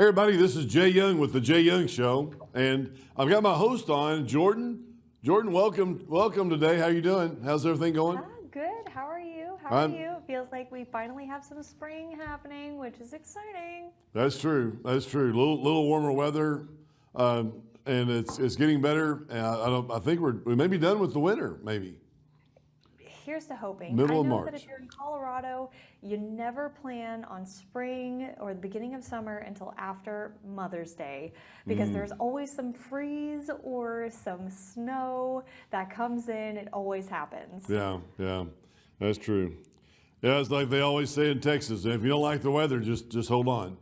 Hey everybody, this is Jay Young with the Jay Young Show, and I've got my host on, Jordan. Jordan, welcome today. How you doing? How's everything going? Good. How are you? It feels like we finally have some spring happening, which is exciting. That's true. That's true. Little warmer weather, and it's getting better. I think we may be done with the winter. Maybe Here's to hoping. middle I of know March. that if you're in Colorado, you never plan on spring or the beginning of summer until after Mother's Day because there's always some freeze or some snow that comes in. It always happens. Yeah, that's true. Yeah, it's like they always say in Texas: if you don't like the weather, just hold on.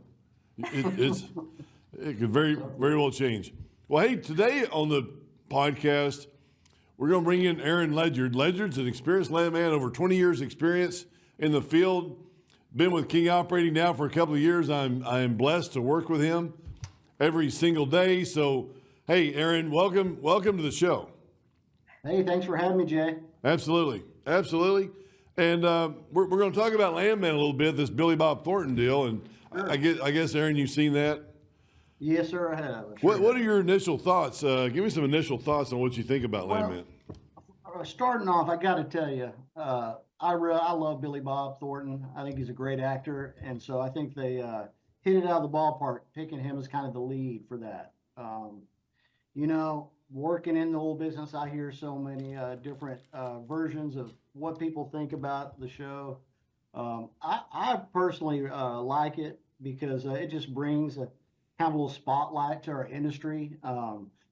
It could very well change. Well, hey, today on the podcast, we're going to bring in Aaron Ledyard. Ledyard's an experienced landman, over 20 years experience in the field. Been with King Operating now for a couple of years. I am blessed to work with him every single day. So, hey, Aaron, welcome to the show. Hey, thanks for having me, Jay. Absolutely. And we're going to talk about Landman a little bit, this Billy Bob Thornton deal. And Sure. I guess, Aaron, you've seen that. Yes, sir, I have. Sure What are your initial thoughts? Give me some initial thoughts on what you think about Landman. Starting off, I got to tell you, I love Billy Bob Thornton. I think he's a great actor, and so I think they hit it out of the ballpark, picking him as kind of the lead for that. Working in the whole business, I hear so many different versions of what people think about the show. I personally like it because it just brings a kind of a little spotlight to our industry,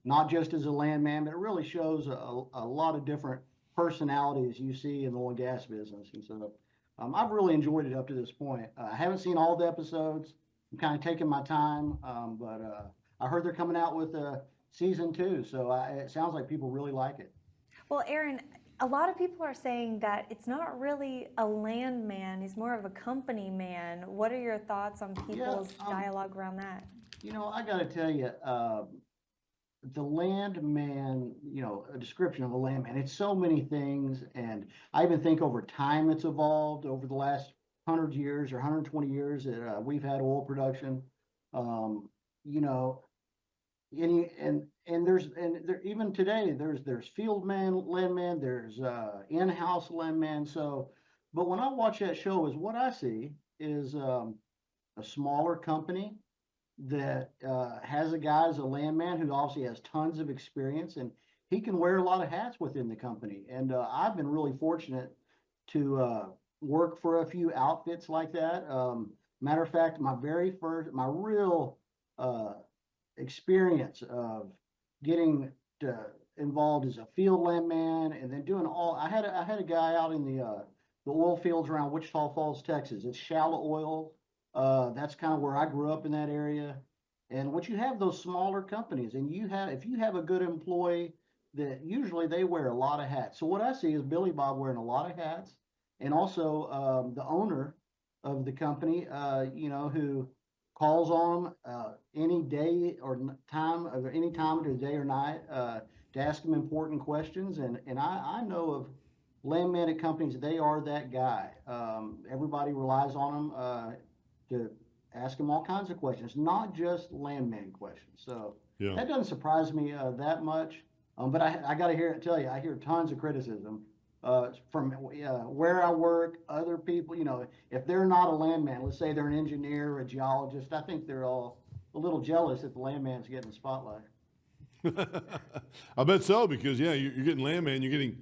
not just as a landman, but it really shows a lot of different personalities you see in the oil and gas business. And so I've really enjoyed it up to this point. I haven't seen all the episodes. I'm kind of taking my time, but I heard they're coming out with season 2, so it sounds like people really like it. Well, Aaron, a lot of people are saying that it's not really a landman, he's more of a company man. What are your thoughts on people's dialogue around that? I got to tell you, the landman, a description of a landman, it's so many things. And I even think over time it's evolved over the last 100 years or 120 years that we've had oil production. Even today there's field man, landman, there's in-house landman. So, but when I watch that show, is what I see is a smaller company that has a guy as a landman who obviously has tons of experience, and he can wear a lot of hats within the company. And I've been really fortunate to work for a few outfits like that. Matter of fact, my real experience of getting involved as a field landman, and then doing I had a guy out in the oil fields around Wichita Falls, Texas. It's shallow oil. That's kind of where I grew up in that area. And what you have those smaller companies, and if you have a good employee, that usually they wear a lot of hats. So what I see is Billy Bob wearing a lot of hats, and also the owner of the company, who calls on any day or time of any time of the day or night to ask them important questions. And I know of landman at companies, they are that guy. Everybody relies on them to ask them all kinds of questions, not just landman questions. So that doesn't surprise me that much. But I got to tell you, I hear tons of criticism from where I work, other people. If they're not a landman, let's say they're an engineer or a geologist, I think they're all a little jealous that the landman's getting the spotlight. I bet so, because you're getting landman, you're getting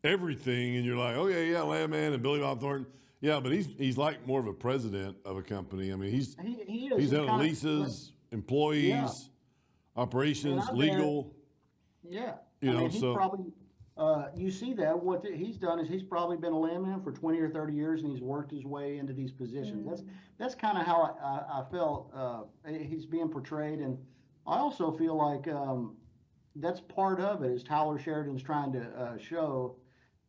everything, and you're like, okay, yeah, landman and Billy Bob Thornton. Yeah, but he's like more of a president of a company. I mean, he's handling leases, employees, operations, legal. He probably you see that what he's done is he's probably been a landman for 20 or 30 years, and he's worked his way into these positions. That's kind of how I felt he's being portrayed, and I also feel like that's part of it, is Tyler Sheridan's trying to show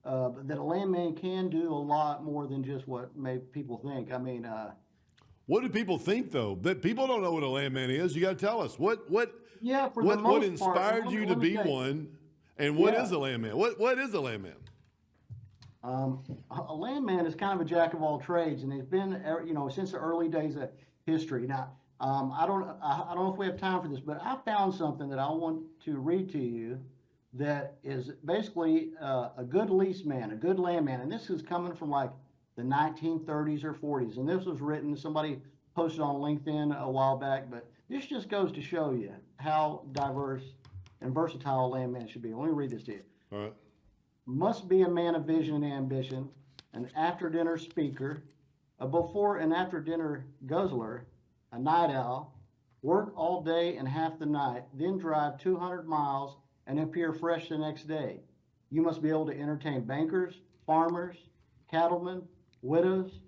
that a landman can do a lot more than just what people think. I mean, what do people think, though? That people don't know what a landman is. You got to tell us what inspired you to be one, and what is a landman? What is a landman? A landman is kind of a jack of all trades, and he's been since the early days of history. Now, I don't know if we have time for this, but I found something that I want to read to you that is basically a good lease man, a good landman, and this is coming from like the 1930s or 40s, and this was written, somebody posted on LinkedIn a while back, but this just goes to show you how diverse and versatile a landman should be. Let me read this to you. All right. Must be a man of vision and ambition, an after-dinner speaker, a before and after-dinner guzzler, a night owl, work all day and half the night, then drive 200 miles and appear fresh the next day. You must be able to entertain bankers, farmers, cattlemen, widows,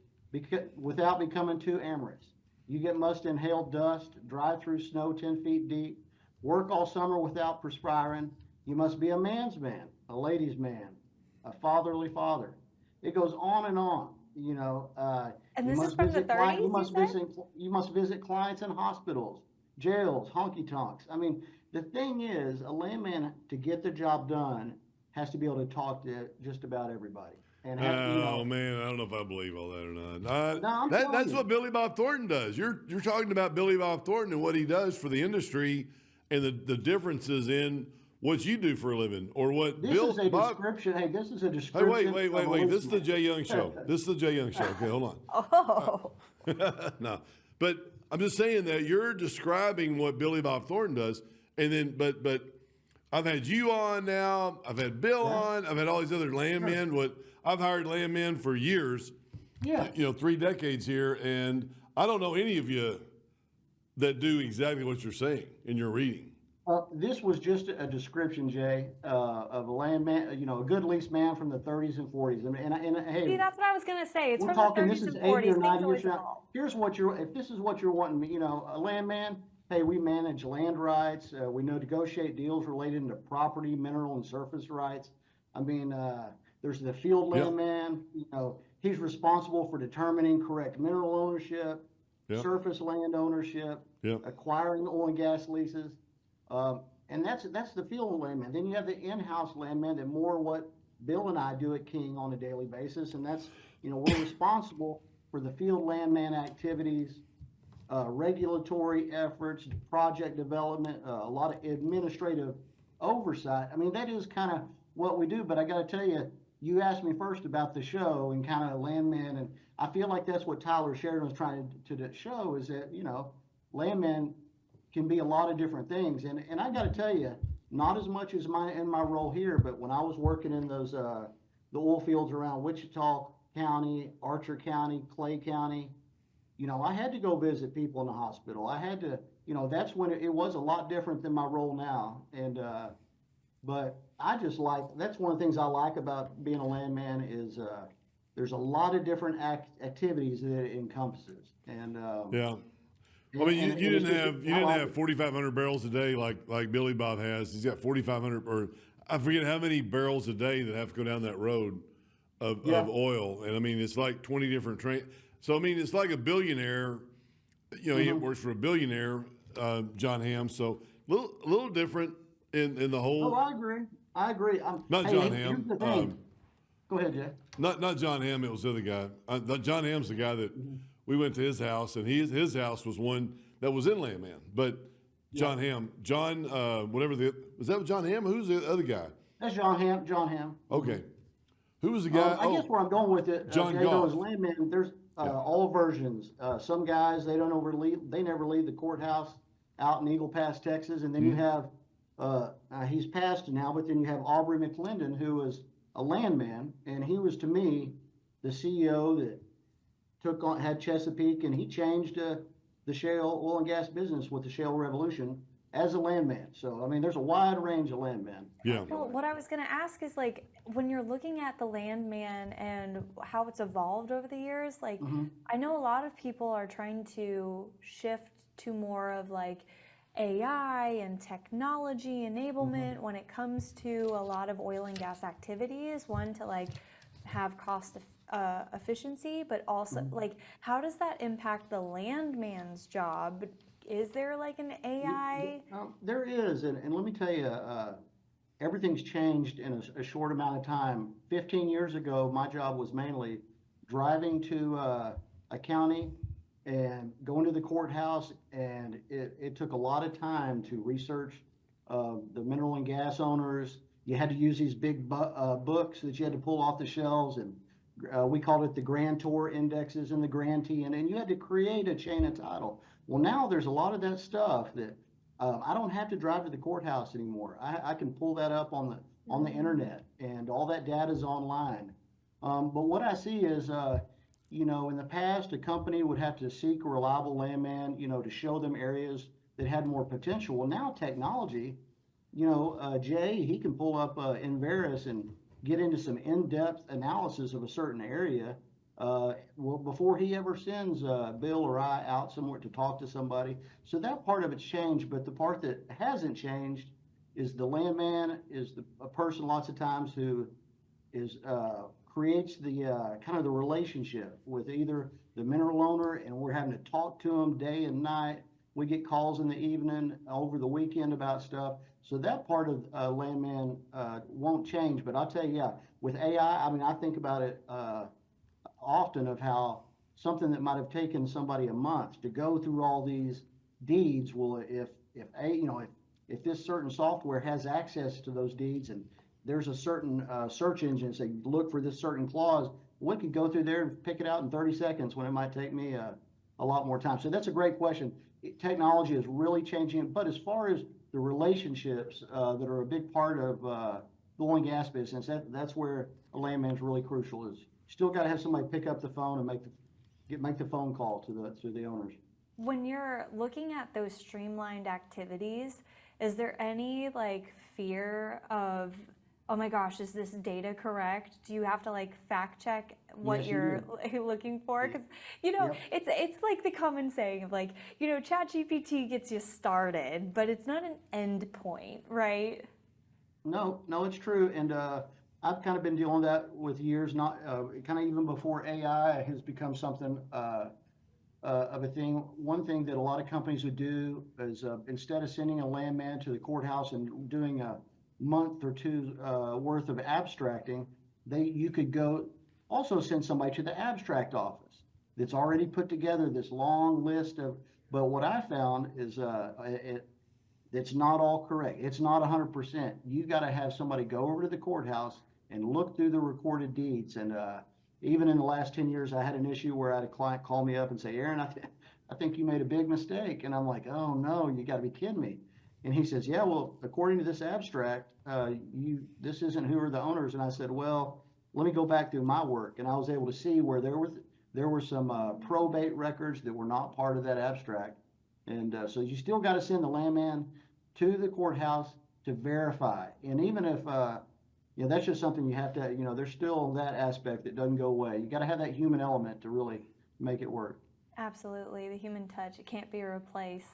without becoming too amorous. Must inhale dust, drive through snow 10 feet deep, work all summer without perspiring. You must be a man's man, a ladies' man, a fatherly father. It goes on and on. And You this is must from the visit 30s, you must visit clients in hospitals, jails, honky tonks. I mean, the thing is, a landman, to get the job done, has to be able to talk to just about everybody. And Oh man, I don't know if I believe all that or not. no, I'm telling That's you. what Billy Bob Thornton does. You're talking about Billy Bob Thornton and what he does for the industry, and the differences in what you do for a living or what This Bill is a Bob. description. Hey, this is a Hey, description. wait. This is the Jay Young show. This is the Jay Young show. Okay, hold on. Oh, No, but I'm just saying that you're describing what Billy Bob Thornton does, and then but I've had you on now. I've had Bill on. I've had all these other landmen. What I've hired landmen for years. Yeah. 3 decades here, and I don't know any of you that do exactly what you're saying in your reading. This was just a description, Jay, of a landman, a good lease man from the 30s and 40s. I mean, and hey, see, that's what I was gonna say. It's we're from talking, the this 30s is and 80 40s. or Things 90 years always from now. evolve. If this is what you're wanting, a landman, hey, we manage land rights. We negotiate deals related to property, mineral, and surface rights. I mean, there's the field Yep. landman, he's responsible for determining correct mineral ownership, Yep. surface land ownership, Yep. acquiring oil and gas leases. And that's the field landman. Then you have the in-house landman, that more what Bill and I do at King on a daily basis, and that's we're responsible for the field landman activities, regulatory efforts, project development, a lot of administrative oversight. I mean, that is kind of what we do. But I got to tell you, you asked me first about the show and kind of landman, and I feel like that's what Tyler Sheridan was trying to show, is that landman can be a lot of different things. And I got to tell you, not as much as in my role here, but when I was working in those the oil fields around Wichita County, Archer County, Clay County, I had to go visit people in the hospital. I had to, that's when it was a lot different than my role now. And but I just that's one of the things I like about being a landman is there's a lot of different activities that it encompasses. And Yeah. I mean, you it's didn't just- have 4,500 barrels a day like Billy Bob has. He's got 4,500, or I forget how many barrels a day that have to go down that road of oil. And I mean, it's like 20 different trains. So I mean, it's like a billionaire. He works for a billionaire, John Hamm. So a little different in the whole. Oh, I agree. Not hey, John here's Hamm. the thing. Go ahead, Jay. Not John Hamm. It was the other guy. John Hamm's the guy that we went to his house, and his house was one that was in Landman. But John Hamm, was that John Hamm? Who's the other guy? That's John Hamm. Okay, who was the guy? I guess where I'm going with it, John Jay, Goff. is landman. There's all versions. Some guys they never leave the courthouse out in Eagle Pass, Texas, and then you have he's passed now, but then you have Aubrey McClendon, who was a landman, and he was to me the CEO that had Chesapeake, and he changed the shale oil and gas business with the shale revolution as a landman. So I mean, there's a wide range of landmen. Yeah. Well, what I was going to ask is, like, when you're looking at the landman and how it's evolved over the years, like, I know a lot of people are trying to shift to more of like AI and technology enablement when it comes to a lot of oil and gas activities. One, to like have cost efficiency, but also like, how does that impact the landman's job? Is there like an AI? There is, and let me tell you, everything's changed in a short amount of time. 15 years ago, my job was mainly driving to a county and going to the courthouse, and it took a lot of time to research the mineral and gas owners. You had to use these big books that you had to pull off the shelves, and we called it the grantor indexes and the grantee, and you had to create a chain of title. Well, now there's a lot of that stuff that I don't have to drive to the courthouse anymore. I can pull that up on the internet, and all that data is online. But what I see is, in the past, a company would have to seek a reliable landman, to show them areas that had more potential. Well, now technology, Jay, he can pull up Inveris and get into some in-depth analysis of a certain area. Well, before he ever sends Bill or I out somewhere to talk to somebody. So that part of it's changed, but the part that hasn't changed is the landman is a person lots of times who is creates the kind of the relationship with either the mineral owner, and we're having to talk to them day and night. We get calls in the evening, over the weekend about stuff. So that part of landman won't change. But I'll tell you, yeah, with AI, I mean, I think about it often of how something that might have taken somebody a month to go through all these deeds. Well, if this certain software has access to those deeds, and there's a certain search engine say look for this certain clause, we could go through there and pick it out in 30 seconds when it might take me a lot more time. So that's a great question. Technology is really changing it, but as far as the relationships that are a big part of the oil and gas business, that's where a landman is really crucial. Is still got to have somebody pick up the phone and make the phone call to the owners. When you're looking at those streamlined activities, is there any fear of, oh my gosh, is this data correct? Do you have to fact check what you're looking for? Because Yep. it's like the common saying of ChatGPT gets you started, but it's not an end point, right? No, it's true, and I've kind of been dealing with that with years, not kind of even before AI has become something of a thing. One thing that a lot of companies would do is instead of sending a landman to the courthouse and doing a month or two worth of abstracting, you could go also send somebody to the abstract office that's already put together this long list of. But what I found is it's not all correct. It's not 100%. You got to have somebody go over to the courthouse and look through the recorded deeds. And even in the last 10 years, I had an issue where I had a client call me up and say, Aaron, I think you made a big mistake. And I'm like, oh no, you got to be kidding me. And he says, yeah, well, according to this abstract, this isn't who are the owners. And I said, well, let me go back through my work. And I was able to see where there were some probate records that were not part of that abstract. And so you still got to send the landman to the courthouse to verify. And even if, that's just something you have to, there's still that aspect that doesn't go away. You got to have that human element to really make it work. Absolutely. The human touch, it can't be replaced.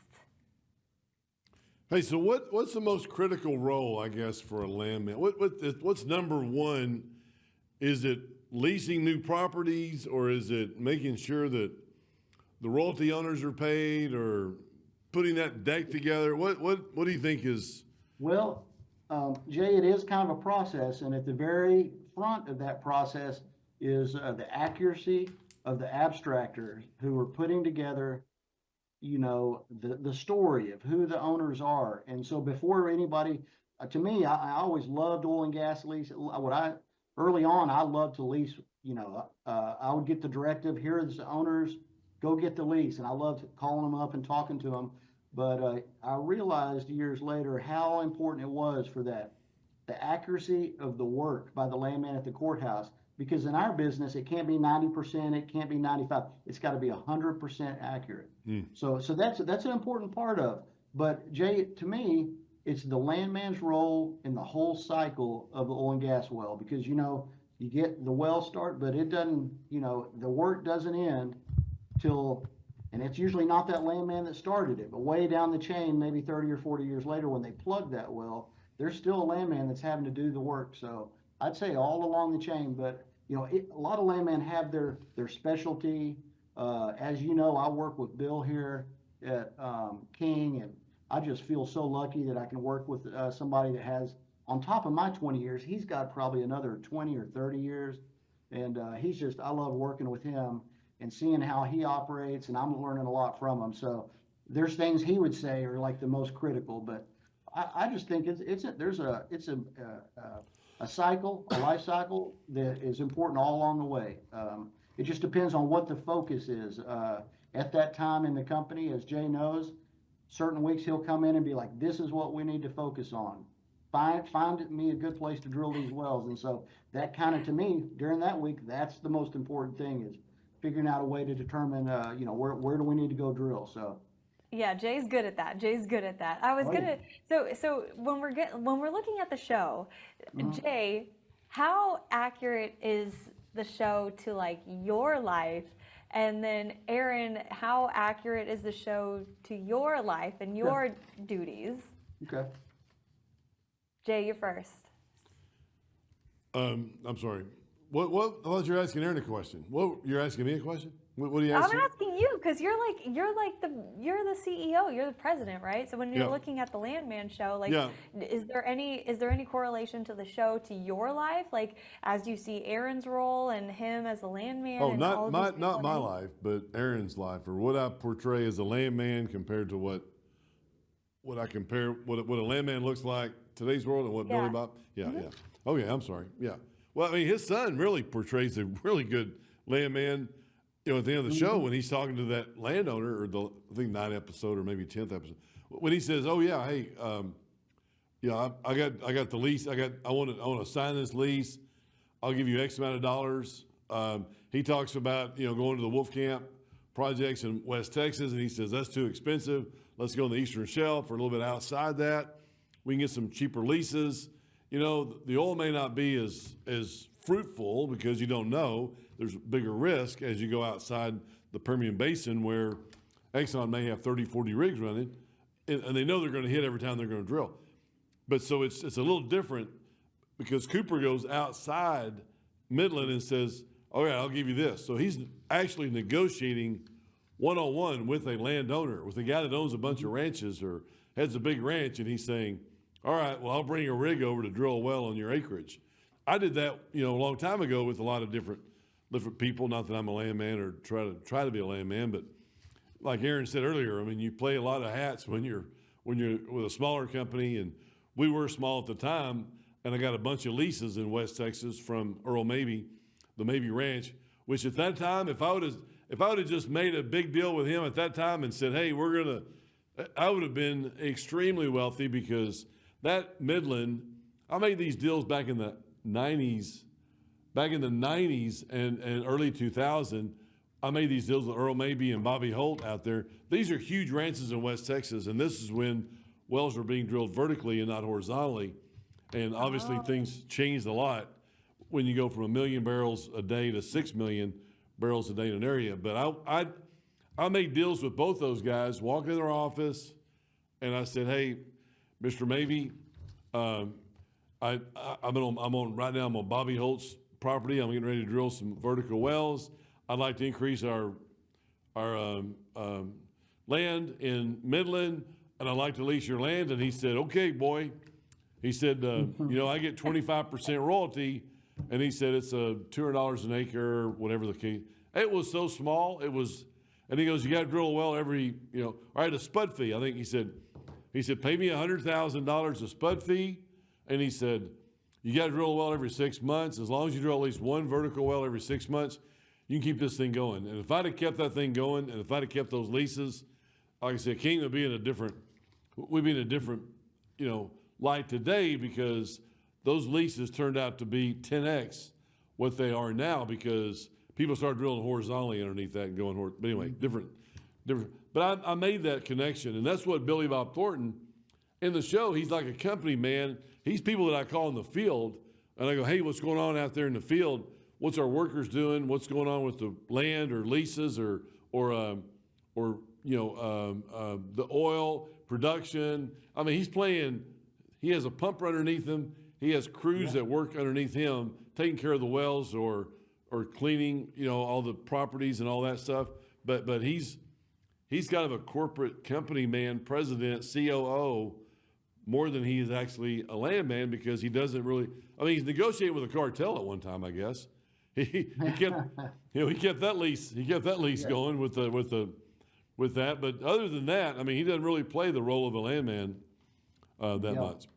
Hey, so what's the most critical role, I guess, for a landman? What's number one? Is it leasing new properties, or is it making sure that the royalty owners are paid, or putting that deck together? What do you think is? Well, Jay, it is kind of a process, and at the very front of that process is the accuracy of the abstractors who are putting together the story of who the owners are. And so before anybody, to me, I always loved oil and gas lease. Early on, I loved to lease. I would get the directive, here are the owners, go get the lease. And I loved calling them up and talking to them. But I realized years later how important it was for the accuracy of the work by the landman at the courthouse. Because in our business, it can't be 90%, it can't be 95%. It's got to be 100% accurate. So that's an important part of. But Jay, to me, it's the landman's role in the whole cycle of the oil and gas well. Because you get the well start, but it doesn't. The work doesn't end till, and it's usually not that landman that started it, but way down the chain, maybe 30 or 40 years later, when they plug that well, there's still a landman that's having to do the work. So I'd say all along the chain, but a lot of landmen have their specialty. As you know, I work with Bill here at King, and I just feel so lucky that I can work with somebody that has, on top of my 20 years, he's got probably another 20 or 30 years, and I love working with him. and seeing how he operates, and I'm learning a lot from him. So there's things he would say are like the most critical, but I just think it's a cycle, a life cycle that is important all along the way. It just depends on what the focus is. At that time in the company, as Jay knows, certain weeks he'll come in and be like, this is what we need to focus on. Find me a good place to drill these wells. And so that kind of, to me, during that week, that's the most important thing, is figuring out a way to determine, where do we need to go drill. So. Yeah, Jay's good at that. Jay's good at that. I was gonna. So when we're looking at the show, Jay, how accurate is the show to like your life? And then Aaron, how accurate is the show to your life and your duties? Okay. Jay, you're first. I'm sorry. What? I thought you were asking Aaron a question. What? You're asking me a question? What are you asking? I'm asking you because you're the CEO, you're the president, right? So when you're looking at the Landman show, like, is there any correlation to the show to your life, like as you see Aaron's role and him as a landman? Oh, and not my life, but Aaron's life, or what I portray as a landman compared to what a landman looks like today's world and what Billy Bob. Yeah. Okay, I'm sorry. Yeah. Well, I mean, his son really portrays a really good landman. At the end of the show, when he's talking to that landowner, or I think 9th episode or maybe 10th episode, when he says, "Oh yeah, hey, I got the lease. I want to sign this lease. I'll give you X amount of dollars." He talks about going to the Wolf Camp projects in West Texas, and he says that's too expensive. Let's go on the Eastern Shelf or a little bit outside that. We can get some cheaper leases. The oil may not be as fruitful because you don't know. There's bigger risk as you go outside the Permian Basin, where Exxon may have 30, 40 rigs running, and they know they're going to hit every time they're going to drill. But so it's a little different because Cooper goes outside Midland and says, "All right, I'll give you this." So he's actually negotiating one-on-one with a landowner, with a guy that owns a bunch of ranches or has a big ranch, and he's saying, "All right, well, I'll bring a rig over to drill a well on your acreage." I did that, a long time ago with a lot of different people. Not that I'm a landman or try to be a landman, but like Aaron said earlier, I mean, you play a lot of hats when you're with a smaller company, and we were small at the time. And I got a bunch of leases in West Texas from Earl Mabee, the Mabee Ranch, which at that time, if I would have just made a big deal with him at that time and said, "Hey, I would have been extremely wealthy," because that Midland, I made these deals back in the 90s and early 2000. I made these deals with Earl Mabee and Bobby Holt out there. These are huge ranches in West Texas, and this is when wells were being drilled vertically and not horizontally. And obviously things changed a lot when you go from 1 million barrels a day to 6 million barrels a day in an area. But I made deals with both those guys, walked in their office, and I said, "Hey, Mr. Mabee, I'm on Bobby Holt's property. I'm getting ready to drill some vertical wells. I'd like to increase our land in Midland, and I'd like to lease your land." And he said, "Okay, boy." He said, "I get 25% royalty," and he said it's $200 an acre, whatever the case. It was so small. And he goes, "You got to drill a well every, all right, a spud fee." I think he said, "Pay me $100,000 a spud fee," and he said, "You got to drill a well every 6 months. As long as you drill at least one vertical well every 6 months, you can keep this thing going." And if I'd have kept that thing going, and if I'd have kept those leases, like I said, King would be in a different, light today, because those leases turned out to be 10x what they are now, because people started drilling horizontally underneath that and going But anyway, different. But I made that connection, and that's what Billy Bob Thornton in the show. He's like a company man. He's people that I call in the field, and I go, "Hey, what's going on out there in the field? What's our workers doing? What's going on with the land or leases or the oil production?" I mean, he has a pumper underneath him. He has crews that work underneath him, taking care of the wells or cleaning, all the properties and all that stuff. But he's kind of a corporate company man, president, COO, more than he is actually a landman, because he doesn't really. I mean, he's negotiating with a cartel at one time, I guess. he kept he kept that lease going with that. But other than that, I mean, he doesn't really play the role of a landman that much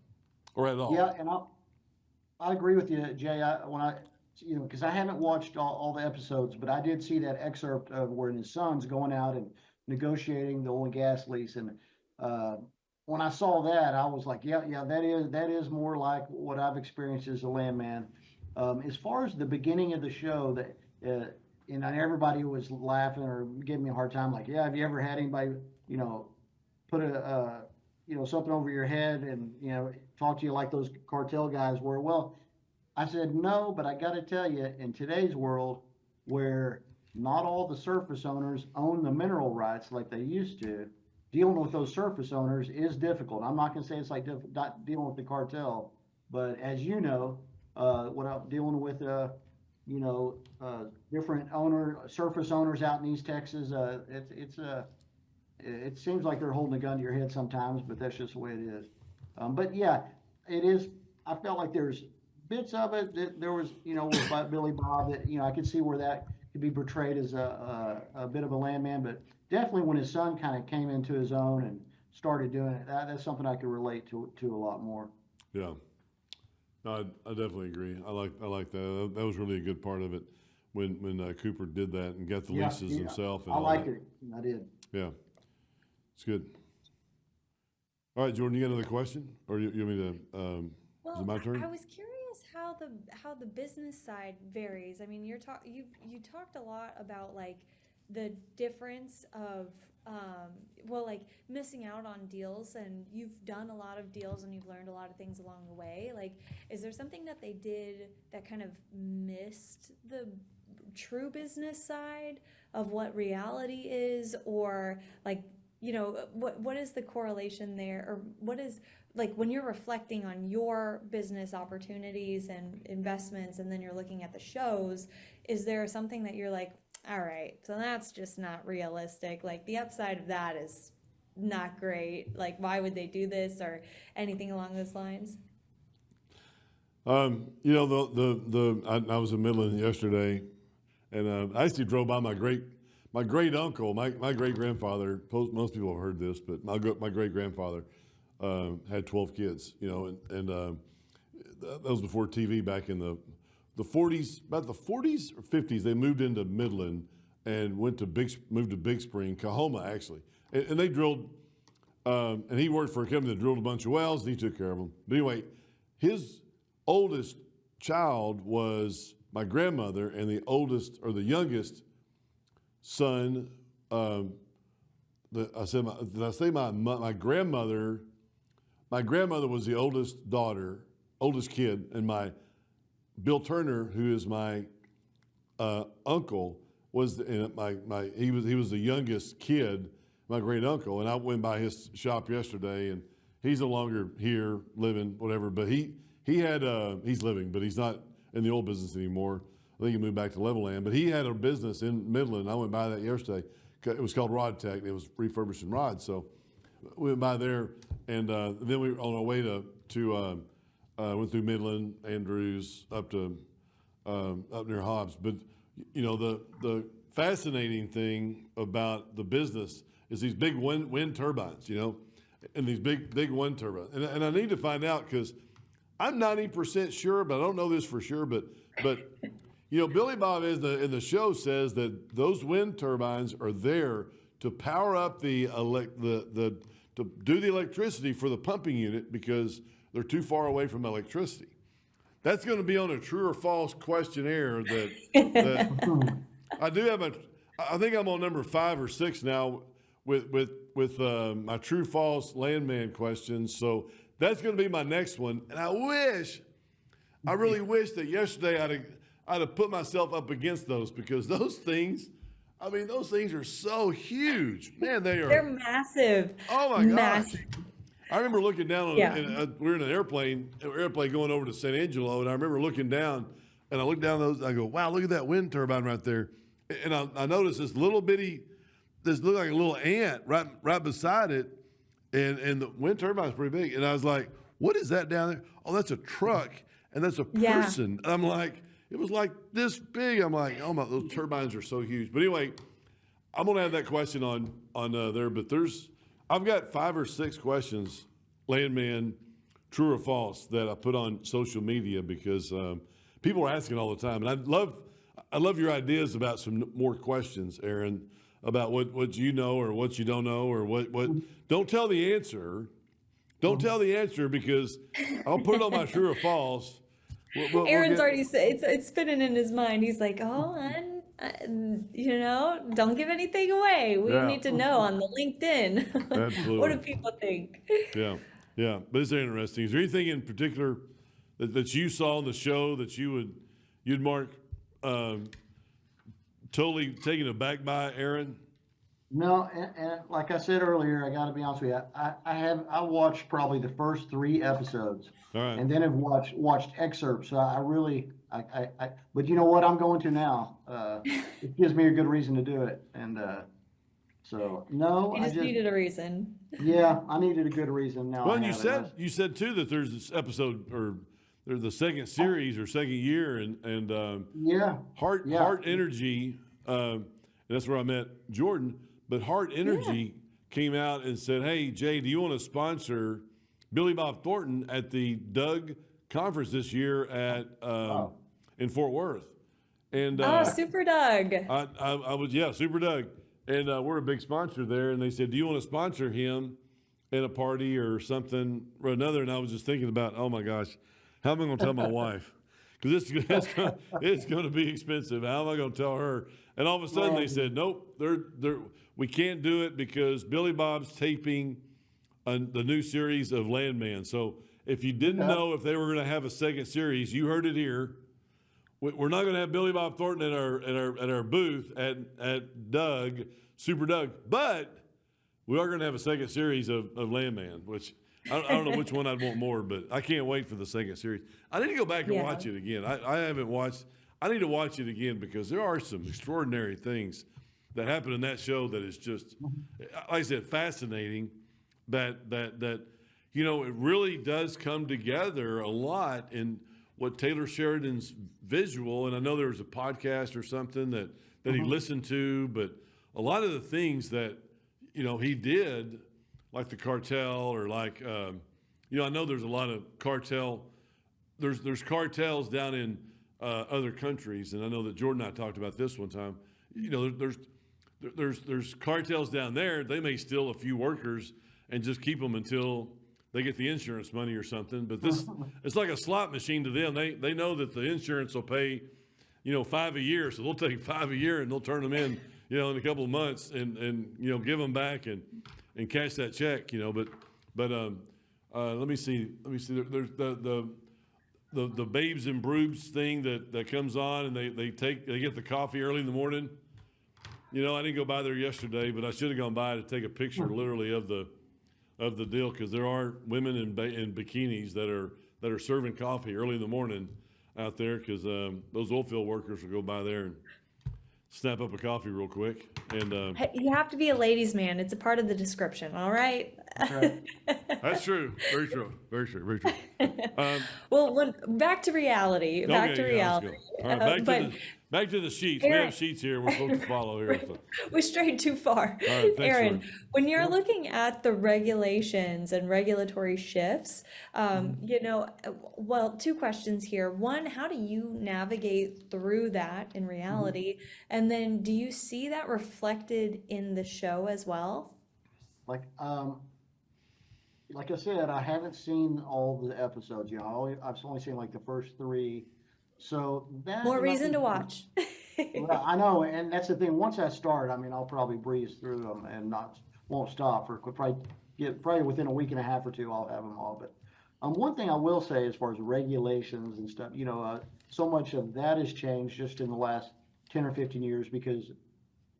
or at all. Yeah, and I agree with you, Jay. Because I haven't watched all the episodes, but I did see that excerpt of where his son's going out and negotiating the oil and gas lease. And when I saw that, I was like, yeah, that is more like what I've experienced as a landman. As far as the beginning of the show, and everybody was laughing or giving me a hard time, like, yeah, have you ever had anybody, put something over your head and, talk to you like those cartel guys were? Well, I said, no, but I got to tell you, in today's world where not all the surface owners own the mineral rights like they used to, dealing with those surface owners is difficult. I'm not going to say it's like not dealing with the cartel, but as you know, what I'm dealing with, different surface owners out in East Texas, it seems like they're holding a gun to your head sometimes, but that's just the way it is. But yeah, it is. I felt like there's bits of it that there was, with Billy Bob that, I could see where that could be portrayed as a bit of a landman, but definitely when his son kind of came into his own and started doing it, that's something I could relate to a lot more. Yeah, no, I definitely agree. I like that. That was really a good part of it when Cooper did that and got the leases himself. And I liked it. I did. Yeah, it's good. All right, Jordan, you got another question, or you want me to? Is it my turn? I was curious how the business side varies. I mean, you talked a lot about like the difference of like missing out on deals, and you've done a lot of deals and you've learned a lot of things along the way. Like, is there something that they did that kind of missed the true business side of what reality is, or like, what is the correlation there, or what is, like, when you're reflecting on your business opportunities and investments and then you're looking at the shows, is there something that you're like, all right, so that's just not realistic, like the upside of that is not great, like why would they do this, or anything along those lines? I was in Midland yesterday, and I actually drove by my great uncle, my great grandfather. Most people have heard this, but my great grandfather had 12 kids, and that was before TV back in the 40s, about the 40s or 50s. They moved into Midland and moved to Big Spring, Kahoma actually, and they drilled. And he worked for a company that drilled a bunch of wells, and he took care of them. But anyway, his oldest child was my grandmother, and the youngest son. My grandmother? My grandmother was the oldest kid, and Bill Turner, who is my uncle, was he was the youngest kid, my great uncle. And I went by his shop yesterday, and he's no longer here living, whatever. But he's living, but he's not in the oil business anymore. I think he moved back to Levelland. But he had a business in Midland. I went by that yesterday. It was called Rod Tech. It was refurbishing rods. So we went by there, and then we were on our way to went through Midland, Andrews, up near Hobbs. But the fascinating thing about the business is these big wind turbines, and these big wind turbines. And I need to find out, because I'm 90% sure, but I don't know this for sure. But Billy Bob in the show says that those wind turbines are there to power up to do the electricity for the pumping unit, because they're too far away from electricity. That's going to be on a true or false questionnaire that I do have I think I'm on number 5 or 6 now with my true false landman questions. So that's going to be my next one. And I really wish that yesterday I'd have put myself up against those, because those things are so huge. Man, they're massive. Oh my gosh. I remember looking down we were in an airplane going over to San Angelo, and I remember looking down, and I looked down those, and I go, wow, look at that wind turbine right there. And I noticed this looked like a little ant right beside it, and the wind turbine's pretty big. And I was like, what is that down there? Oh, that's a truck, and that's a person. And I'm like, it was like this big. I'm like, oh my, those turbines are so huge. But anyway, I'm gonna have that question on there. But I've got 5 or 6 questions, Landman, true or false, that I put on social media because people are asking all the time, and I love your ideas about some more questions, Aaron, about what you know or what you don't know or what. Don't tell the answer. Don't tell the answer because I'll put it on my true or false. Aaron's already said it's spinning in his mind. He's like, oh, don't give anything away. We need to know on the LinkedIn. Absolutely. What do people think? Yeah. But it's interesting. Is there anything in particular that you saw on the show that you'd mark totally taken aback by, Aaron? No, and like I said earlier, I got to be honest with you. I watched probably the first 3 episodes, All right. and then have watched excerpts. So but you know what? I'm going to now. It gives me a good reason to do it, and so no, You just needed a reason. Yeah, I needed a good reason now. Well, and you said too that there's this episode or there's the second series or second year, and Heart Energy. That's where I met Jordan. But Heart Energy came out and said, "Hey, Jay, do you want to sponsor Billy Bob Thornton at the Doug conference this year at in Fort Worth?" And Super Doug. I was Super Doug, and we're a big sponsor there. And they said, "Do you want to sponsor him at a party or something or another?" And I was just thinking about, oh my gosh, how am I going to tell my wife? Because it's going to be expensive. How am I going to tell her? And all of a sudden they said, nope, we can't do it because Billy Bob's taping the new series of Landman. So if you didn't know if they were going to have a second series, you heard it here. We're not going to have Billy Bob Thornton at our booth at Doug, Super Doug, but we are going to have a second series of Landman, which I don't know which one I'd want more, but I can't wait for the second series. I need to go back and watch it again. I haven't watched. I need to watch it again because there are some extraordinary things that happen in that show that is just, like I said, fascinating. That it really does come together a lot in what Taylor Sheridan's visual. And I know there was a podcast or something that he listened to, but a lot of the things that he did, like the cartel or like I know there's a lot of cartel. There's cartels down in other countries, and I know that Jordan and I talked about this one time. There's cartels down there. They may steal a few workers and just keep them until they get the insurance money or something. But it's like a slot machine to them. They know that the insurance will pay, $5 a year, so they'll take $5 a year and they'll turn them in, in a couple of months and give them back and cash that check, But let me see. There's the Babes and Brews thing that comes on, and they get the coffee early in the morning. I didn't go by there yesterday, but I should have gone by to take a picture, literally, of the deal, because there are women in bikinis that are serving coffee early in the morning out there, because those oil field workers will go by there and snap up a coffee real quick. And you have to be a ladies' man. It's a part of the description. All right. That's true. Very true. Very true. Very true. Well, back to reality. Back to reality. All right, back to the sheets. Aaron, we have sheets here. We're supposed to follow here. So. We strayed too far. All right, thanks, Aaron, when you're looking at the regulations and regulatory shifts, well, 2 questions here. One, how do you navigate through that in reality? And then do you see that reflected in the show as well? Like I said, I haven't seen all the episodes. I've only seen like the first 3. So that More reason to watch. Well, I know, and that's the thing. Once I start, I'll probably breeze through them and won't stop. Probably within a week and a half or 2, I'll have them all. But one thing I will say, as far as regulations and stuff, so much of that has changed just in the last 10 or 15 years because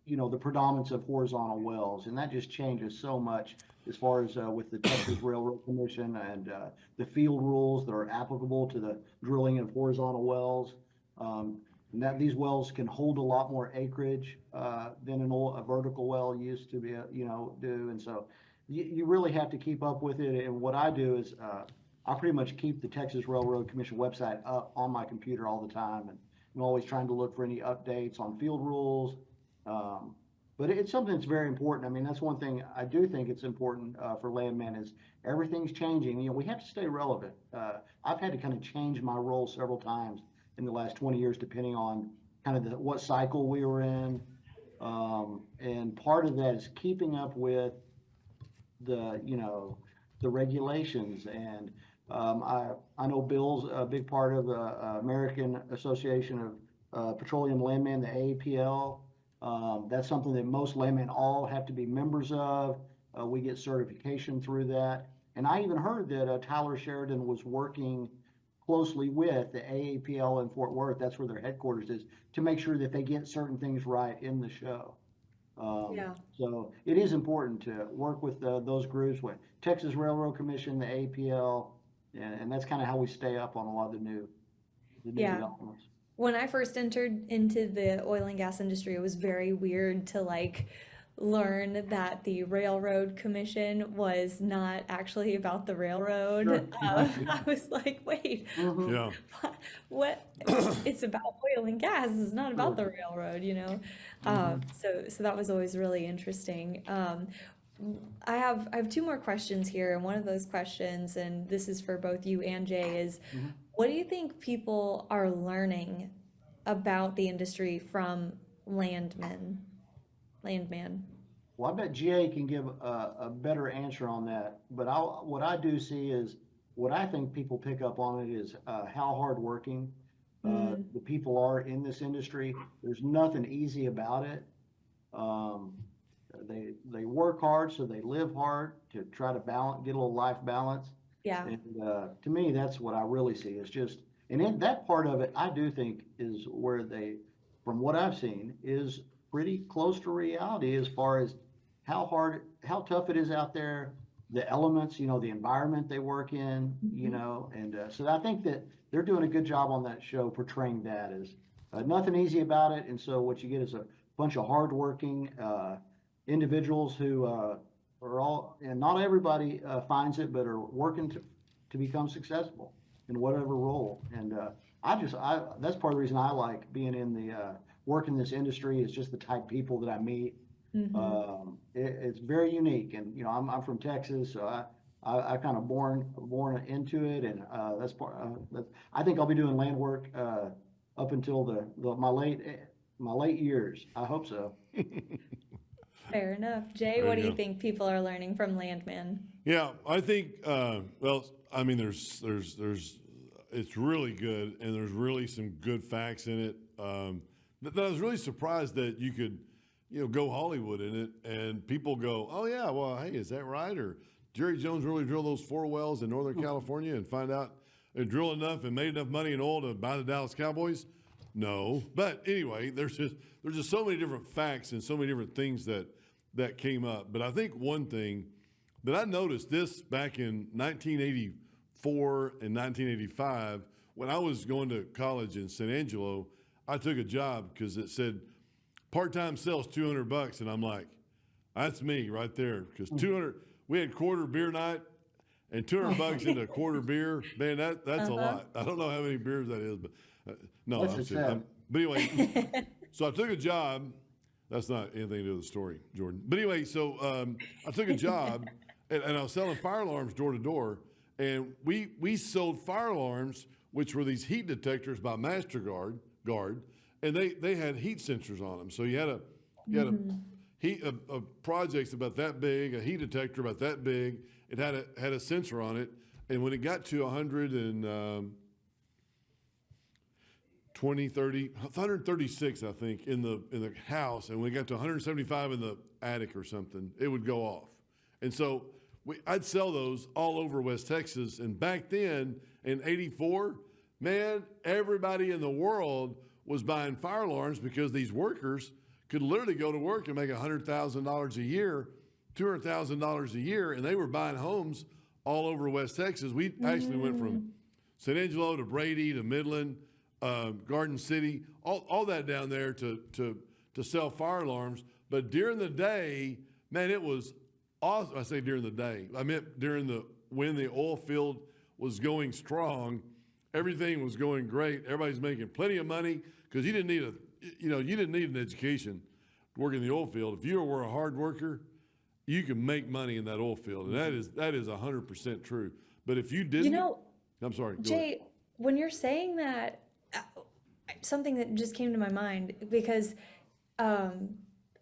the predominance of horizontal wells, and that just changes so much as far as with the Texas Railroad Commission and the field rules that are applicable to the drilling of horizontal wells. And that these wells can hold a lot more acreage than a vertical well used to be, do. And so you really have to keep up with it. And what I do is I pretty much keep the Texas Railroad Commission website up on my computer all the time. I'm always trying to look for any updates on field rules. Um, but it's something that's very important. I mean, that's one thing I do think it's important for landmen is everything's changing. We have to stay relevant. I've had to kind of change my role several times in the last 20 years, depending on kind of what cycle we were in. And part of that is keeping up with the regulations. And I know Bill's a big part of the American Association of Petroleum Landmen, the AAPL. That's something that most landmen all have to be members of. We get certification through that. And I even heard that Tyler Sheridan was working closely with the AAPL in Fort Worth, that's where their headquarters is, to make sure that they get certain things right in the show. Yeah. So it is important to work with those groups, with Texas Railroad Commission, the APL, and that's kind of how we stay up on a lot of the new Yeah. developments. When I first entered into the oil and gas industry, it was very weird to like learn that the Railroad Commission was not actually about the railroad. Sure. I was like, wait, Mhm. Yeah. what? It's about oil and gas. It's not about the railroad, you know? So that was always really interesting. I have two more questions here, and one of those questions, and this is for both you and Jay, is what do you think people are learning about the industry from landman? Well, I bet GA can give a better answer on that. But what I do see is what I think people pick up on it is how hardworking the people are in this industry. There's nothing easy about it. They work hard, so they live hard to try to get a little life balance. Yeah. And to me, that's what I really see. Is just, and in that part of it, I do think is where from what I've seen, is pretty close to reality as far as how tough it is out there, the elements, the environment they work in, and so I think that they're doing a good job on that show portraying that as nothing easy about it. And so what you get is a bunch of hardworking individuals who are all, and not everybody finds it, but are working to become successful in whatever role. And that's part of the reason I like being in work in this industry, is just the type of people that I meet. It's very unique, and I'm from Texas, so I kind of born into it, and that's part. I think I'll be doing land work up until my late years. I hope so. Fair enough. Jay, There what you do you go. think people are learning from Landman? Yeah, I think. Well, I mean, there's it's really good, and there's really some good facts in it. That I was really surprised that you could, go Hollywood in it, and people go, "Oh yeah, well, hey, is that right?" Or Jerry Jones really drilled those 4 wells in Northern California and find out and drill enough and made enough money in oil to buy the Dallas Cowboys? No, but anyway, there's just so many different facts and so many different things that came up. But I think one thing that I noticed this back in 1984 and 1985 when I was going to college in San Angelo. I took a job because it said part-time sales $200, and I'm like, that's me right there. Because 200, we had quarter beer night, and $200 into a quarter beer, man, that's a lot. I don't know how many beers that is, but no, That's I'm just serious. sad. But anyway, so I took a job. That's not anything to do with the story, Jordan. But anyway, so I took a job, and I was selling fire alarms door to door, and we sold fire alarms, which were these heat detectors by MasterGuard, and they had heat sensors on them. So you had a project about that big, a heat detector about that big. It had a sensor on it, and when it got to 136, I think, in the house, and when it got to 175 in the attic or something, it would go off. And so I'd sell those all over West Texas. And back then, in '84, man, everybody in the world was buying fire alarms because these workers could literally go to work and make $100,000 a year, $200,000 a year, and they were buying homes all over West Texas. We actually went from San Angelo to Brady to Midland, Garden City, all that down there to sell fire alarms. But during the day, man, it was awesome. I say during the day. I meant when the oil field was going strong. everything was going great. Everybody's making plenty of money because you didn't need you didn't need an education to work in the oil field. If you were a hard worker, you can make money in that oil field, and that is 100% true. But if you didn't, I'm sorry, go ahead. Jay, when you're saying that, something that just came to my mind because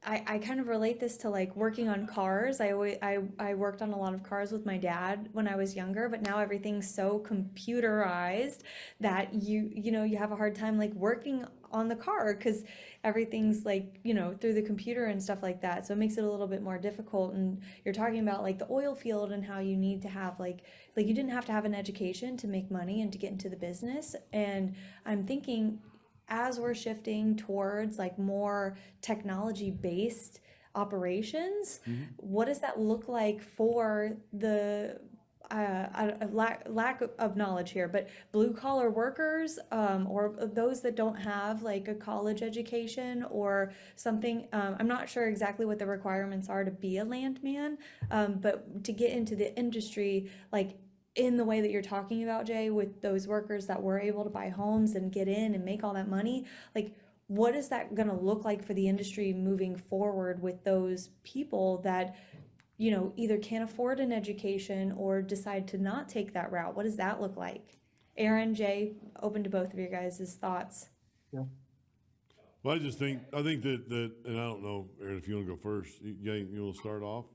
I kind of relate this to like working on cars. I worked on a lot of cars with my dad when I was younger, but now everything's so computerized that you have a hard time like working on the car because everything's like, through the computer and stuff like that. So it makes it a little bit more difficult. And you're talking about like the oil field and how you need to have like you didn't have to have an education to make money and to get into the business. And I'm thinking, as we're shifting towards like more technology based operations, what does that look like for the lack of knowledge here, but blue collar workers, or those that don't have like a college education or something? I'm not sure exactly what the requirements are to be a landman, but to get into the industry, like in the way that you're talking about, Jay, with those workers that were able to buy homes and get in and make all that money, like what is that going to look like for the industry moving forward with those people that, either can't afford an education or decide to not take that route? What does that look like? Aaron, Jay, open to both of your guys' thoughts. Yeah. Well, I think that, and I don't know, Aaron, if you want to go first, you want to start off?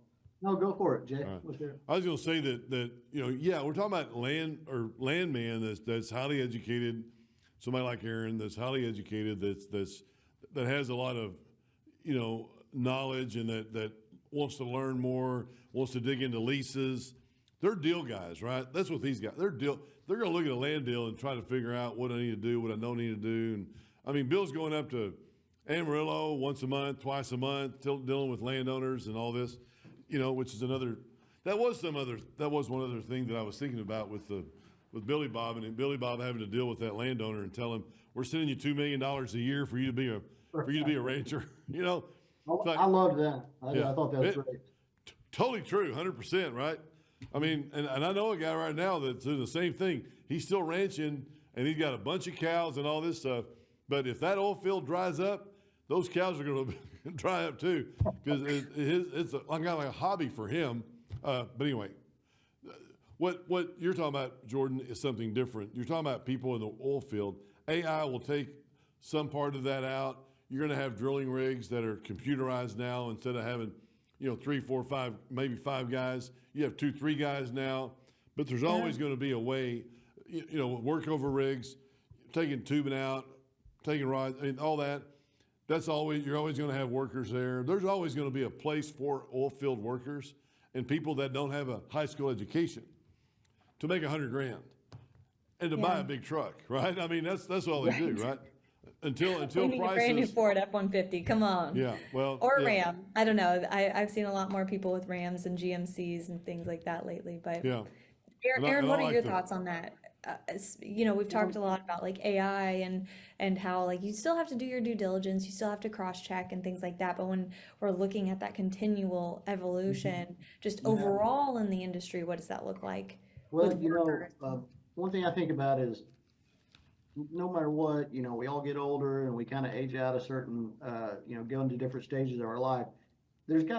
No, go for it, Jay. Right. Let's hear it. I was going to say that we're talking about landman that's highly educated, somebody like Aaron that's highly educated, that has a lot of knowledge and that wants to learn more, wants to dig into leases. They're deal guys, right? That's what these guys. They're going to look at a land deal and try to figure out what I need to do, what I don't need to do. And I mean, Bill's going up to Amarillo once a month, twice a month, dealing with landowners and all this. Which is that was one other thing that I was thinking about with Billy Bob, and Billy Bob having to deal with that landowner and tell him, we're sending you $2 million a year for you to be a rancher. I loved that. I thought that was great. Totally true. 100%. Right. I mean, and I know a guy right now that's doing the same thing. He's still ranching and he's got a bunch of cows and all this stuff. But if that oil field dries up, those cows are going to dry up too, because it's kind of like a hobby for him. But anyway, what you're talking about, Jordan, is something different. You're talking about people in the oil field. AI will take some part of that out. You're going to have drilling rigs that are computerized now. Instead of having 3, 4, 5, maybe 5 guys, you have 2, 3 guys now. But there's always going to be a way, workover rigs, taking tubing out, taking rods, and all that. You're always going to have workers there. There's always going to be a place for oil field workers and people that don't have a high school education to make $100,000 and to buy a big truck, right? I mean, that's all they do, right? Until We need prices. a brand new Ford F-150. Come on. Yeah, well. Or yeah. Ram. I don't know. I've seen a lot more people with Rams and GMCs and things like that lately. But Yeah. Aaron, what are like your thoughts on that? We've talked a lot about like AI and how like you still have to do your due diligence, you still have to cross check and things like that. But when we're looking at that continual evolution, just overall in the industry, what does that look like? Well, with workers? one thing I think about is no matter what, we all get older and we kind of age out a certain, go into different stages of our life.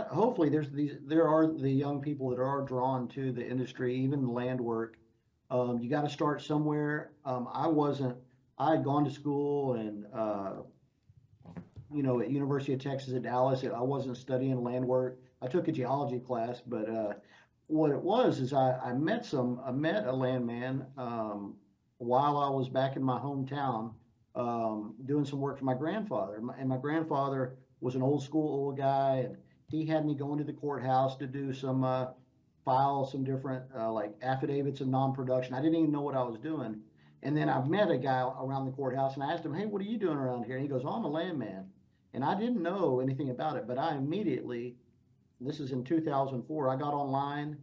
Hopefully there are the young people that are drawn to the industry, even land work. You got to start somewhere. I had gone to school and, at University of Texas at Dallas, I wasn't studying land work. I took a geology class, but what it was is I met a landman while I was back in my hometown doing some work for my grandfather. And my grandfather was an old school old guy, and he had me going to the courthouse to do file some different like affidavits of non-production. I didn't even know what I was doing. And then I met a guy around the courthouse and I asked him, hey, what are you doing around here? And he goes, oh, I'm a landman. And I didn't know anything about it, but I immediately, this is in 2004, I got online,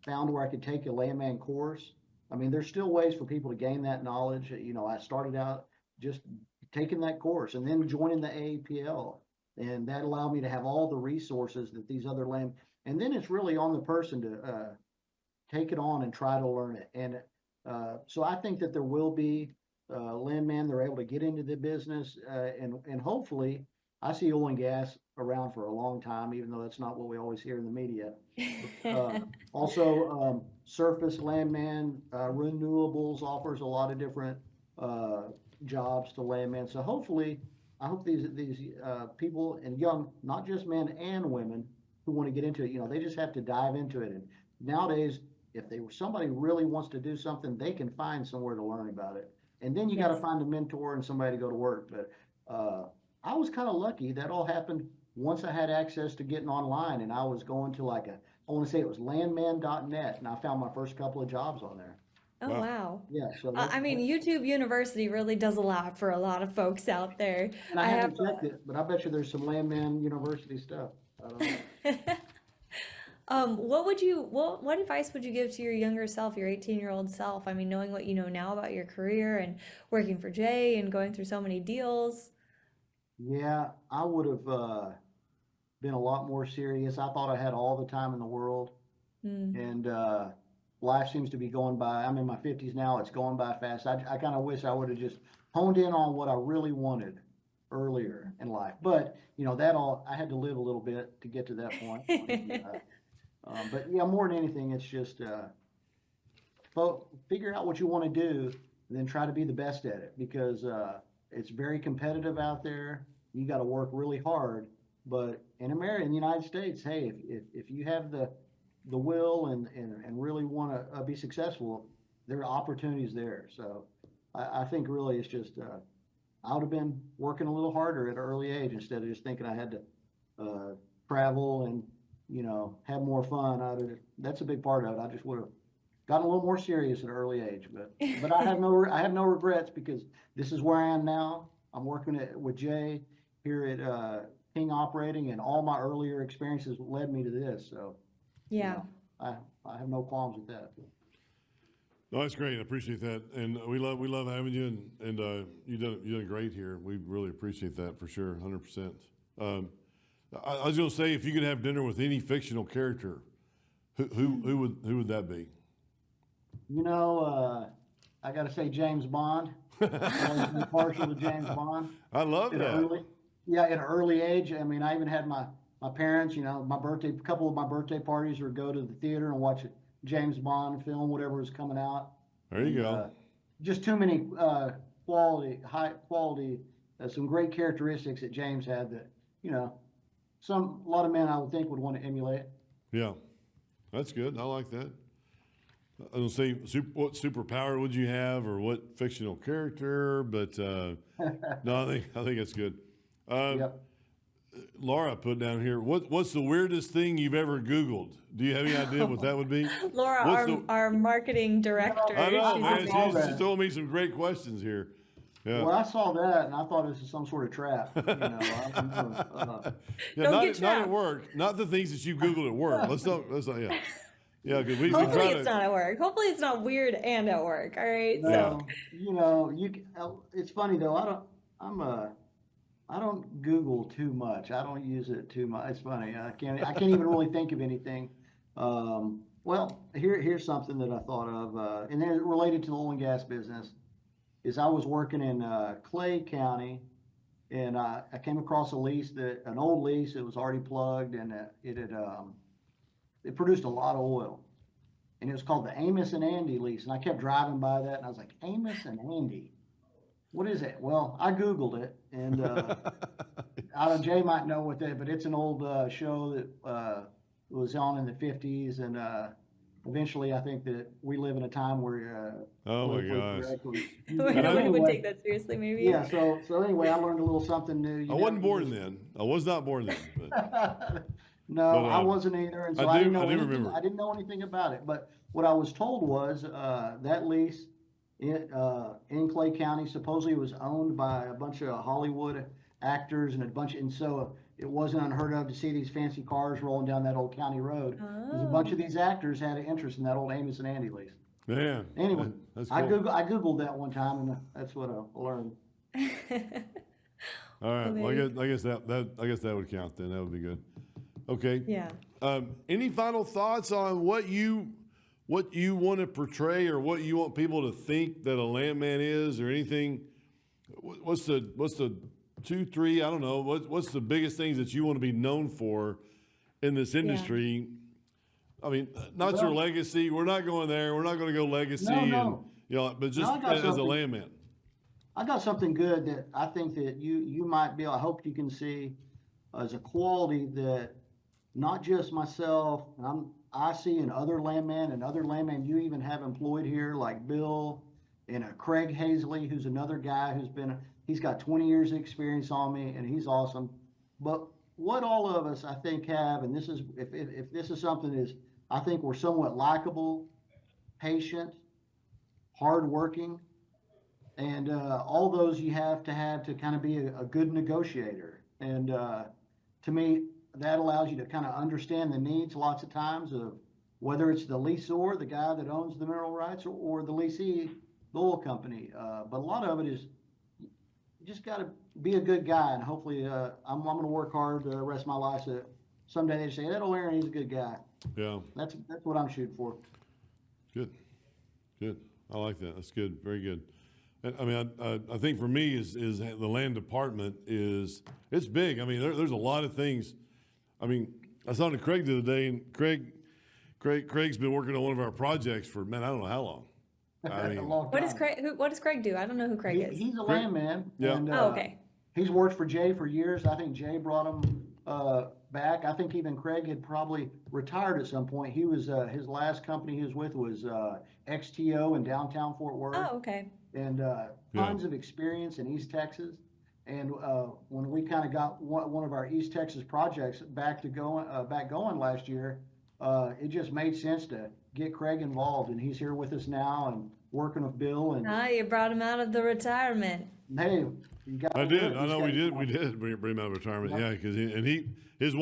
found where I could take a landman course. I mean, there's still ways for people to gain that knowledge. I started out just taking that course and then joining the AAPL. And that allowed me to have all the resources that these other and then it's really on the person to take it on and try to learn it. And So I think that there will be landmen. They're able to get into the business, and hopefully, I see oil and gas around for a long time, even though that's not what we always hear in the media. Also, surface landman, renewables offers a lot of different jobs to landmen. So hopefully, I hope these people and young, not just men and women, who want to get into it, they just have to dive into it. And nowadays, if somebody really wants to do something, they can find somewhere to learn about it. And then you got to find a mentor and somebody to go to work. But I was kind of lucky. That all happened once I had access to getting online, and I was going to I want to say it was landmen.net, and I found my first couple of jobs on there. Oh, wow. Yeah, so I mean, YouTube University really does a lot for a lot of folks out there. and I haven't checked it, but I bet you there's some Landman University stuff. I don't know. What advice would you give to your younger self, your 18-year-old self? I mean, knowing what you know now about your career and working for Jay and going through so many deals. Yeah, I would have been a lot more serious. I thought I had all the time in the world, and life seems to be going by. I'm in my 50s now. It's going by fast. I kind of wish I would have just honed in on what I really wanted earlier in life. But I had to live a little bit to get to that point. But yeah, more than anything, it's just figure out what you want to do, and then try to be the best at it, because it's very competitive out there. You got to work really hard. But in the United States, hey, if you have the will and really want to be successful, there are opportunities there. So I think really it's just I would have been working a little harder at an early age instead of just thinking I had to travel and have more fun. That's a big part of it. I just would have gotten a little more serious at an early age. But I have no regrets, because this is where I am now. I'm working with Jay here at King Operating, and all my earlier experiences led me to this. So Yeah. I have no qualms with that. No, that's great. I appreciate that, and we love having you, and you done great here. We really appreciate that for sure, 100%. I was going to say, if you could have dinner with any fictional character, who would that be? I got to say James Bond. I've always been partial to James Bond. I love that. At an early age. I mean, I even had my parents, a couple of my birthday parties would go to the theater and watch a James Bond film, whatever was coming out. There you go. Just too many high quality, some great characteristics that James had that, a lot of men I would think would want to emulate. Yeah, that's good. I like that. I don't say what superpower would you have, or what fictional character, but no, I think that's good. Yep. Laura put down here, what's the weirdest thing you've ever Googled? Do you have any idea what that would be? Laura, our marketing director. I know, man. She's told me some great questions here. Yeah. Well, I saw that and I thought this was some sort of trap. Not at work. Not the things that you Googled at work. Let's not. Yeah. Yeah, because hopefully it's not at work. Hopefully it's not weird and at work. All right. No, it's funny though. I don't Google too much. I don't use it too much. It's funny. I can't even really think of anything. Well, here's something that I thought of, and then related to the oil and gas business. Is I was working in Clay County, and I came across an old lease that was already plugged, and it produced a lot of oil, and it was called the Amos and Andy lease. And I kept driving by that, and I was like, Amos and Andy, what is it? Well, I Googled it, and Jay might know what that, but it's an old show that was on in the 50s, and eventually I think that we live in a time where oh my gosh, nobody would take that seriously, maybe. Yeah. So anyway, I learned a little something new. I wasn't born then. I was not born then. But. No, I wasn't either, and so I didn't know anything about it. But what I was told was that lease in Clay County supposedly was owned by a bunch of Hollywood actors and so it wasn't unheard of to see these fancy cars rolling down that old county road. Because a bunch of these actors had an interest in that old Amos and Andy lease. Man. Anyway, that's cool. I Googled that one time, and that's what I learned. All right. Well, I guess that would count then. That would be good. Okay. Yeah. Any final thoughts on what you what you want to portray or what you want people to think that a landman is, or anything? What's the 2, 3? I don't know. What's the biggest things that you want to be known for in this industry? I mean, not your legacy. We're not going there. We're not going to go legacy, No. and but just as a landman. I got something good that I think that you might be. I hope you can see as a quality that not just myself. I see in other landmen and other landmen you even have employed here, like Bill and Craig Hazley, who's another guy he's got 20 years of experience on me, and he's awesome. But what all of us, I think, have, and this is, if this is something is, I think we're somewhat likable, patient, hardworking, and all those you have to kind of be a good negotiator. And to me, that allows you to kind of understand the needs lots of times of whether it's the leaseor, the guy that owns the mineral rights, or the leasee, the oil company. But a lot of it is you just got to be a good guy, and hopefully I'm going to work hard the rest of my life so someday they say, that old Aaron, he's a good guy. Yeah. That's what I'm shooting for. Good. I like that. That's good. Very good. I mean, I think for me is the land department it's big. I mean, there's a lot of things. I mean, I was talking to Craig the other day, and Craig's been working on one of our projects for, man, I don't know how long. I mean, What does Craig do? I don't know who Craig is. He's a landman. Yeah. And, okay. He's worked for Jay for years. I think Jay brought him back. I think even Craig had probably retired at some point. He was his last company he was with was XTO in downtown Fort Worth. Oh, okay. And tons of experience in East Texas. And when we kind of got one of our East Texas projects back going last year, it just made sense to get Craig involved, and he's here with us now and working with Bill. And you brought him out of the retirement. hey, you got. I did. I know we did bring him out of retirement. Yeah, because his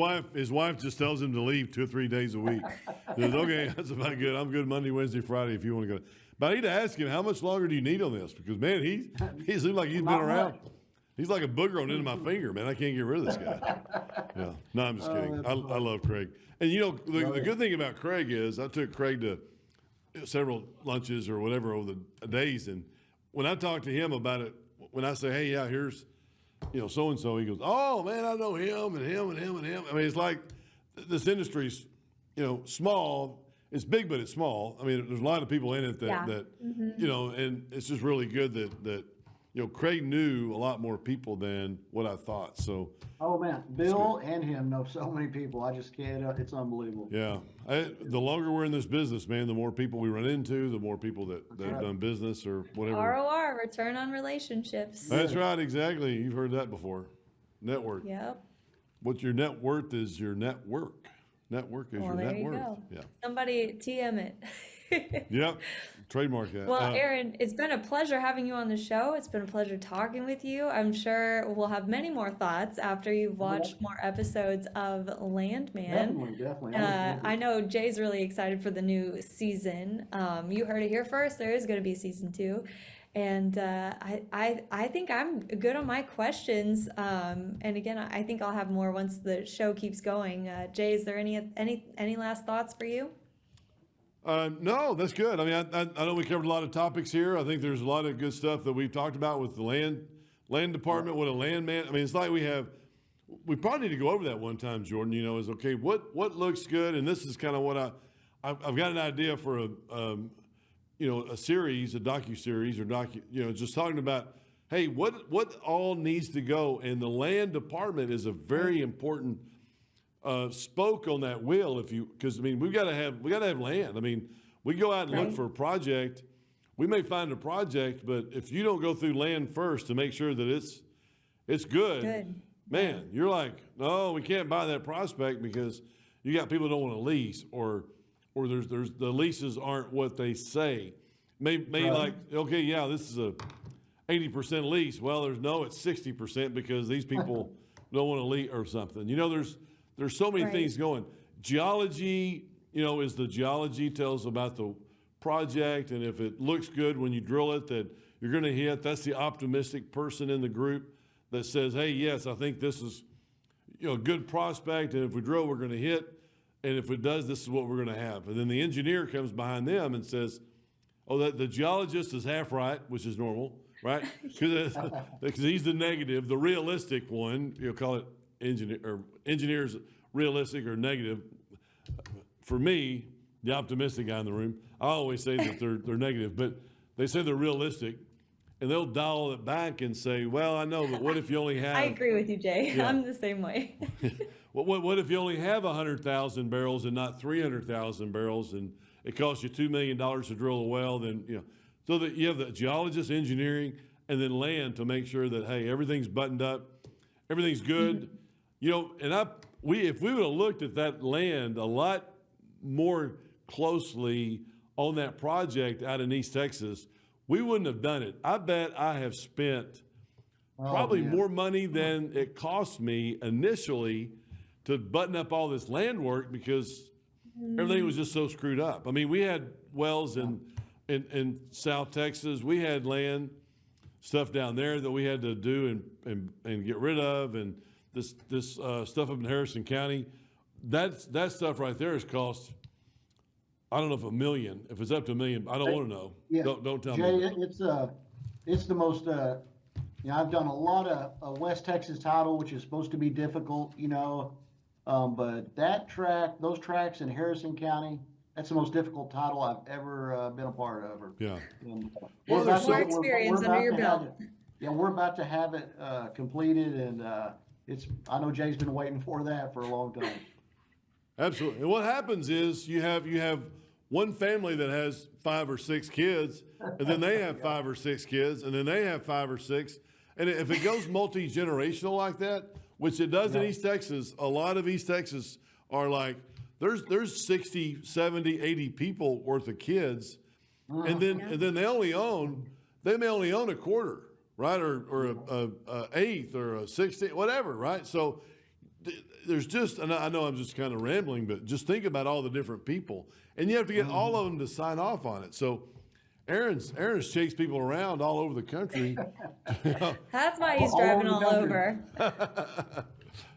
wife just tells him to leave 2 or 3 days a week. He says, okay, that's about good. I'm good Monday, Wednesday, Friday if you want to go. But I need to ask him, how much longer do you need on this? Because man, he seems like he's been around. Much. He's like a booger on the end of my finger, man. I can't get rid of this guy. Yeah. No, I'm just kidding. I love Craig. And you know, the good thing about Craig is I took Craig to several lunches or whatever over the days, and when I talk to him about it, when I say, hey, yeah, here's, so and so, he goes, oh man, I know him and him and him and him. I mean, it's like this industry's, small. It's big, but it's small. I mean, there's a lot of people in it that and it's just really good that Craig knew a lot more people than what I thought. So. Oh man, Bill and him know so many people. I just can't. It's unbelievable. Yeah, the longer we're in this business, man, the more people we run into, the more people that have done business or whatever. ROR, return on relationships. That's right, exactly. You've heard that before. Network. Yep. What your net worth is your network. Network is your net worth. Go. Yeah. Somebody TM it. Yep. Trademark that. Well, Aaron, it's been a pleasure having you on the show. It's been a pleasure talking with you. I'm sure we'll have many more thoughts after you've watched more episodes of Landman. Definitely. I know Jay's really excited for the new season. You heard it here first. There is going to be season 2. And I think I'm good on my questions. And again, I think I'll have more once the show keeps going. Jay, is there any last thoughts for you? No, that's good. I mean, I know we covered a lot of topics here. I think there's a lot of good stuff that we've talked about with the land department, what a landman. I mean, it's like we probably need to go over that one time, Jordan. Is okay. What looks good, and this is kind of what I've got an idea for a series, a docu-series or just talking about, hey, what all needs to go, and the land department is a very important spoke on that wheel, because I mean we gotta have land. I mean, we go out and look for a project. We may find a project, but if you don't go through land first to make sure that it's good, man, you're like, no, we can't buy that prospect because you got people that don't want to lease, or there's the leases aren't what they say. Like, okay, yeah, this is a 80% lease. Well, it's 60% because these people don't want to lease or something. There's so many things going. Geology, is the geology tells about the project, and if it looks good when you drill it that you're going to hit, that's the optimistic person in the group that says, hey, yes, I think this is a good prospect, and if we drill, we're going to hit. and if it does, this is what we're going to have. And then the engineer comes behind them and says, oh, the geologist is half right, which is normal, right? Because he's the negative, the realistic one. You'll call it engineers realistic or negative. For me, the optimistic guy in the room, I always say that they're negative, but they say they're realistic, and they'll dial it back and say, well, I know, but what if you only have... I agree with you, Jay. Yeah. I'm the same way. What if you only have 100,000 barrels and not 300,000 barrels, and it costs you $2 million to drill a well? Then, you know, so that you have the geologist, engineering, and then land to make sure that, hey, everything's buttoned up, everything's good. You know, and if we would have looked at that land a lot more closely on that project out in East Texas, we wouldn't have done it. I bet I have spent probably more money than it cost me initially to button up all this land work because everything was just so screwed up. I mean, we had wells in South Texas. We had land stuff down there that we had to do and get rid of, and this stuff up in Harrison County. That stuff right there has cost, I don't know if $1 million. If it's up to $1 million, I don't want to know. Yeah. Don't tell Jay, me. it's the most, you know, I've done a lot of West Texas title, which is supposed to be difficult, you know, but those tracks in Harrison County, that's the most difficult title I've ever been a part of. Yeah. Well, there's more experience under your belt. Yeah, we're about to have it completed, and I know Jay's been waiting for that for a long time. Absolutely. And what happens is you have one family that has 5 or 6 kids, and then they have 5 or 6 kids, and then they have 5 or 6. And if it goes multi-generational like that, which it does in East Texas, a lot of East Texas are like, there's 60, 70, 80 people worth of kids, and then they may only own a quarter, right, or a eighth or a 16th, whatever, right? So there's just, and I know I'm just kind of rambling, but just think about all the different people, and you have to get all of them to sign off on it. So Aaron's chased people around all over the country. That's why he's driving all over.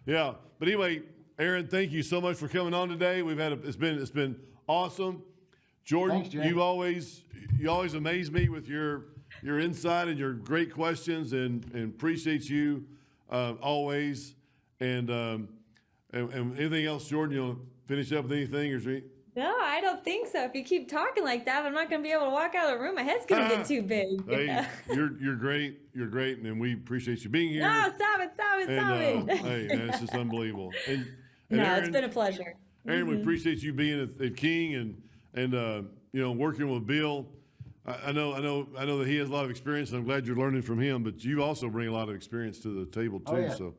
Yeah, but anyway, Aaron, thank you so much for coming on today. It's been awesome. Jordan, Thanks, Jay. you always amaze me with your insight and your great questions, and appreciate you always. And anything else, Jordan? You want to finish up with anything, or is there No, I don't think so. If you keep talking like that, I'm not going to be able to walk out of the room. My head's going to get too big. Hey, you're great. You're great, and we appreciate you being here. No, stop it. Hey, man, it's just unbelievable. And No, Aaron, it's been a pleasure. Aaron, we appreciate you being at King and you know, working with Bill. I know that he has a lot of experience, and I'm glad you're learning from him. But you also bring a lot of experience to the table too. Yeah. So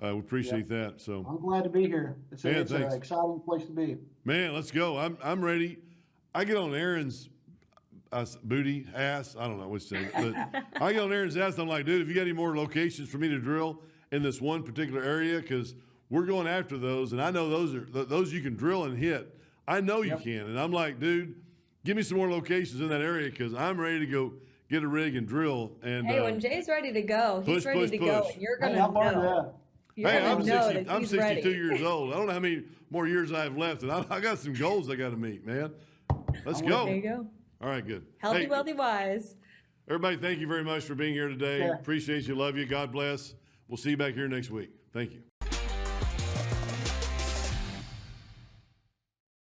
we appreciate that. So I'm glad to be here. It's an thanks. exciting place to be. Man, let's go. I'm ready. I get on Aaron's booty, ass, I don't know what to say, but I get on Aaron's ass and I'm like, dude, if you got any more locations for me to drill in this one particular area, because we're going after those, and I know those you can drill and hit. I know you can, and I'm like, dude, give me some more locations in that area, because I'm ready to go get a rig and drill. And Hey, when Jay's ready to go, he's ready to go, and you're going to know. Hey, I'm 62 ready. years old. I don't know how many more years I have left, and I got some goals I got to meet, man. Let's go. There you go. All right, good. Healthy, hey, wealthy, wise. Everybody, thank you very much for being here today. Yeah. Appreciate you. Love you. God bless. We'll see you back here next week. Thank you.